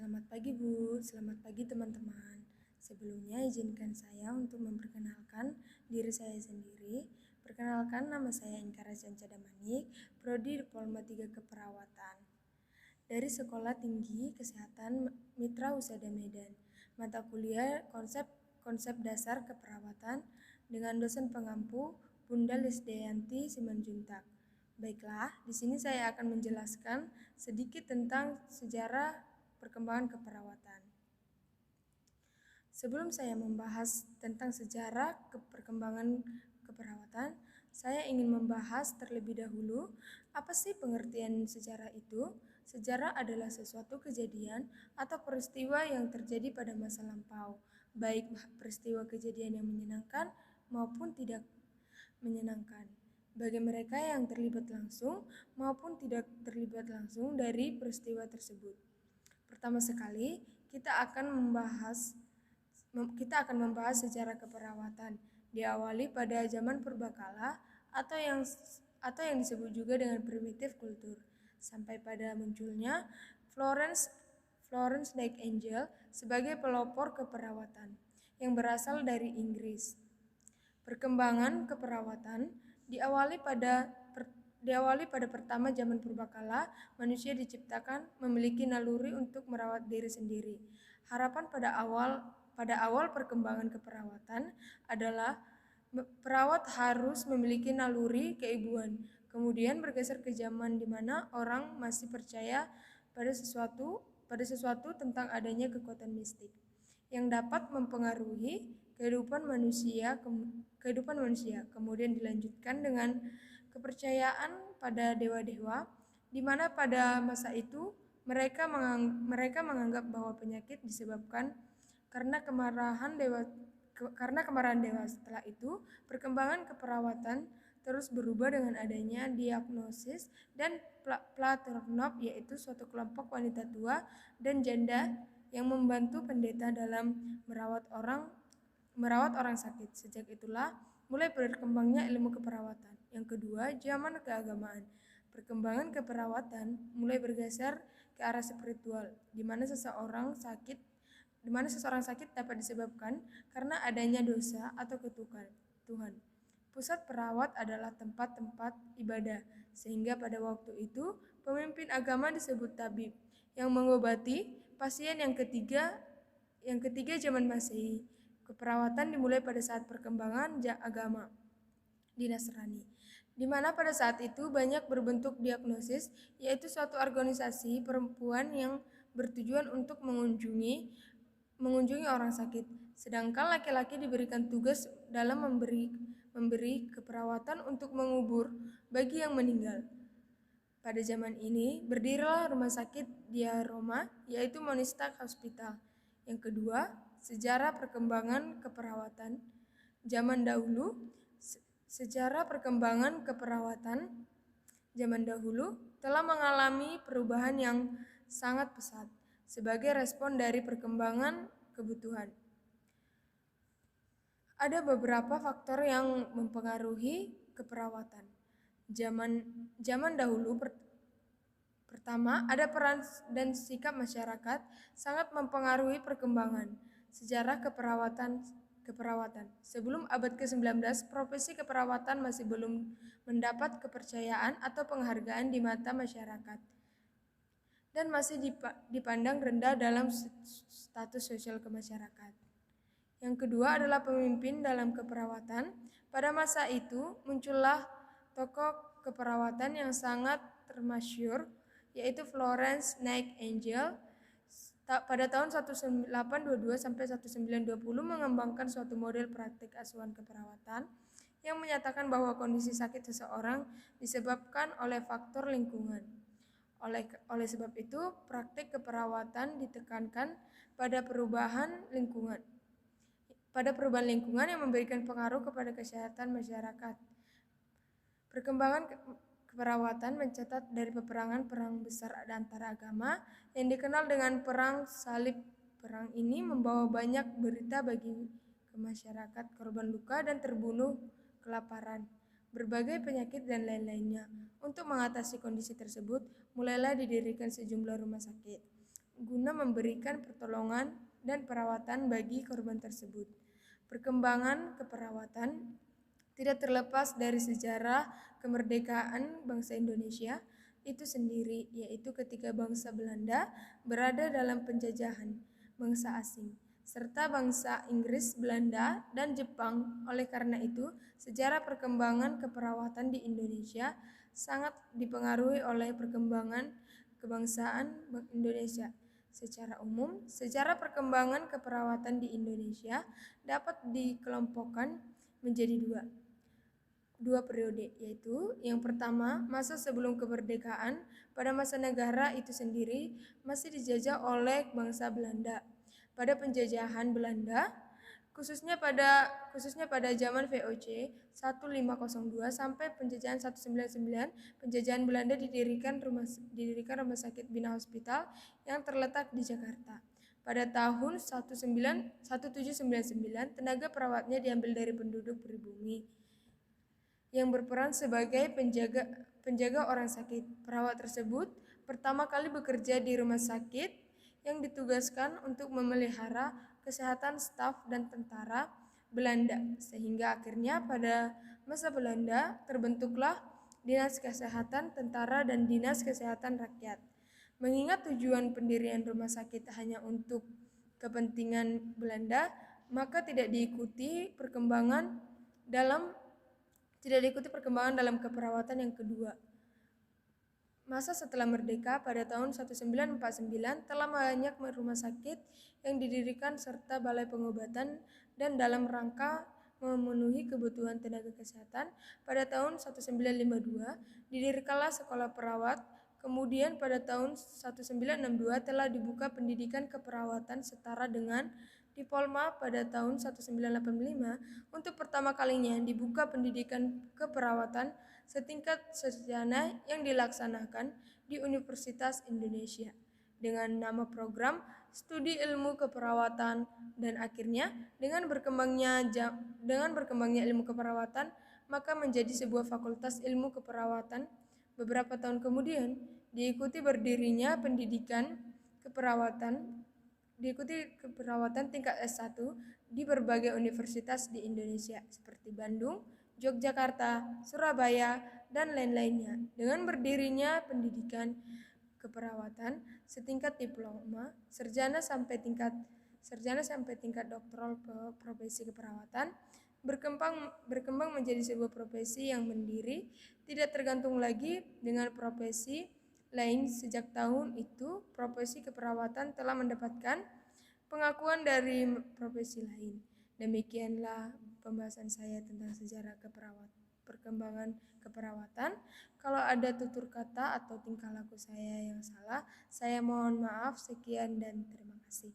Selamat pagi Bu, selamat pagi teman-teman. Sebelumnya izinkan saya untuk memperkenalkan diri saya sendiri. Perkenalkan, nama saya Inkara Janca Damanik, Prodi Diploma 3 Keperawatan. Dari Sekolah Tinggi Kesehatan Mitra Husada Medan. Mata kuliah konsep dasar keperawatan dengan dosen pengampu Bunda Lisdayanti Simanjuntak. Baiklah, di sini saya akan menjelaskan sedikit tentang sejarah perkembangan keperawatan. Sebelum saya membahas tentang sejarah perkembangan keperawatan, saya ingin membahas terlebih dahulu apa sih pengertian sejarah itu. Sejarah adalah sesuatu kejadian atau peristiwa yang terjadi pada masa lampau, baik peristiwa kejadian yang menyenangkan maupun tidak menyenangkan, bagi mereka yang terlibat langsung maupun tidak terlibat langsung dari peristiwa tersebut. Pertama sekali, kita akan membahas sejarah keperawatan. Diawali pada zaman purbakala atau yang disebut juga dengan primitif kultur, sampai pada munculnya Florence Nightingale sebagai pelopor keperawatan yang berasal dari Inggris. Perkembangan keperawatan diawali pada pertama zaman purbakala, manusia diciptakan memiliki naluri untuk merawat diri sendiri. Harapan pada awal perkembangan keperawatan adalah perawat harus memiliki naluri keibuan. Kemudian bergeser ke zaman di mana orang masih percaya pada sesuatu tentang adanya kekuatan mistik yang dapat mempengaruhi kehidupan manusia. Kemudian dilanjutkan dengan kepercayaan pada dewa-dewa, di mana pada masa itu mereka menganggap bahwa penyakit disebabkan karena kemarahan dewa. Setelah itu, perkembangan keperawatan terus berubah dengan adanya diagnosis dan Platernop, yaitu suatu kelompok wanita tua dan janda yang membantu pendeta dalam merawat orang sakit. Sejak itulah mulai berkembangnya ilmu keperawatan. Yang kedua, zaman keagamaan. Perkembangan keperawatan mulai bergeser ke arah spiritual, di mana seseorang sakit dapat disebabkan karena adanya dosa atau kutukan Tuhan. Pusat perawat adalah tempat-tempat ibadah, sehingga pada waktu itu pemimpin agama disebut tabib yang mengobati pasien. Yang ketiga zaman Masehi. Keperawatan dimulai pada saat perkembangan agama di Nasrani, di mana pada saat itu banyak berbentuk diagnosis, yaitu suatu organisasi perempuan yang bertujuan untuk mengunjungi orang sakit, sedangkan laki-laki diberikan tugas dalam memberi keperawatan untuk mengubur bagi yang meninggal. Pada zaman ini berdirilah rumah sakit di Roma, yaitu Monista Hospital. Yang kedua, sejarah perkembangan keperawatan zaman dahulu. Sejarah perkembangan keperawatan zaman dahulu telah mengalami perubahan yang sangat pesat sebagai respon dari perkembangan kebutuhan. Ada beberapa faktor yang mempengaruhi keperawatan zaman dahulu. Pertama, ada peran dan sikap masyarakat sangat mempengaruhi perkembangan sejarah keperawatan. Sebelum abad ke-19, profesi keperawatan masih belum mendapat kepercayaan atau penghargaan di mata masyarakat dan masih dipandang rendah dalam status sosial kemasyarakat. Yang kedua adalah pemimpin dalam keperawatan. Pada masa itu muncullah tokoh keperawatan yang sangat termasyhur, yaitu Florence Nightingale. Pada tahun 1822 sampai 1920 mengembangkan suatu model praktik asuhan keperawatan yang menyatakan bahwa kondisi sakit seseorang disebabkan oleh faktor lingkungan. Oleh sebab itu, praktik keperawatan ditekankan pada perubahan lingkungan yang memberikan pengaruh kepada kesehatan masyarakat. Perkembangan keperawatan mencatat dari perang besar antara agama yang dikenal dengan Perang Salib. Perang ini membawa banyak berita bagi masyarakat, korban luka dan terbunuh, kelaparan, berbagai penyakit dan lain-lainnya. Untuk mengatasi kondisi tersebut, mulailah didirikan sejumlah rumah sakit. guna memberikan pertolongan dan perawatan bagi korban tersebut. Perkembangan keperawatan tidak terlepas dari sejarah kemerdekaan bangsa Indonesia itu sendiri, yaitu ketika bangsa Belanda berada dalam penjajahan bangsa asing, serta bangsa Inggris, Belanda, dan Jepang. Oleh karena itu, sejarah perkembangan keperawatan di Indonesia sangat dipengaruhi oleh perkembangan kebangsaan Indonesia. Secara umum, sejarah perkembangan keperawatan di Indonesia dapat dikelompokkan menjadi dua periode, yaitu yang pertama masa sebelum kemerdekaan. Pada masa negara itu sendiri masih dijajah oleh bangsa Belanda. Pada penjajahan Belanda, khususnya pada zaman VOC 1502 sampai penjajahan 199, penjajahan Belanda didirikan rumah sakit Bina Hospital yang terletak di Jakarta. Pada tahun 1799, tenaga perawatnya diambil dari penduduk pribumi yang berperan sebagai penjaga orang sakit. Perawat tersebut pertama kali bekerja di rumah sakit yang ditugaskan untuk memelihara kesehatan staf dan tentara Belanda, sehingga akhirnya pada masa Belanda terbentuklah Dinas Kesehatan Tentara dan Dinas Kesehatan Rakyat. Mengingat tujuan pendirian rumah sakit hanya untuk kepentingan Belanda, maka tidak diikuti perkembangan dalam keperawatan yang kedua. Masa setelah merdeka pada tahun 1949 telah banyak rumah sakit yang didirikan serta balai pengobatan, dan dalam rangka memenuhi kebutuhan tenaga kesehatan pada tahun 1952 didirikanlah sekolah perawat. Kemudian pada tahun 1962 telah dibuka pendidikan keperawatan setara dengan Diploma. Pada tahun 1985 untuk pertama kalinya dibuka pendidikan keperawatan setingkat sarjana yang dilaksanakan di Universitas Indonesia dengan nama program Studi Ilmu Keperawatan, dan akhirnya dengan berkembangnya ilmu keperawatan maka menjadi sebuah fakultas ilmu keperawatan. Beberapa tahun kemudian diikuti pendidikan keperawatan tingkat S1 di berbagai universitas di Indonesia seperti Bandung, Yogyakarta, Surabaya, dan lain-lainnya. Dengan berdirinya pendidikan keperawatan setingkat diploma, sarjana sampai tingkat doktoral profesi keperawatan, berkembang menjadi sebuah profesi yang mandiri, tidak tergantung lagi dengan profesi lain. Sejak tahun itu, profesi keperawatan telah mendapatkan pengakuan dari profesi lain. Demikianlah pembahasan saya tentang sejarah perkembangan keperawatan. Kalau ada tutur kata atau tingkah laku saya yang salah, saya mohon maaf. Sekian dan terima kasih.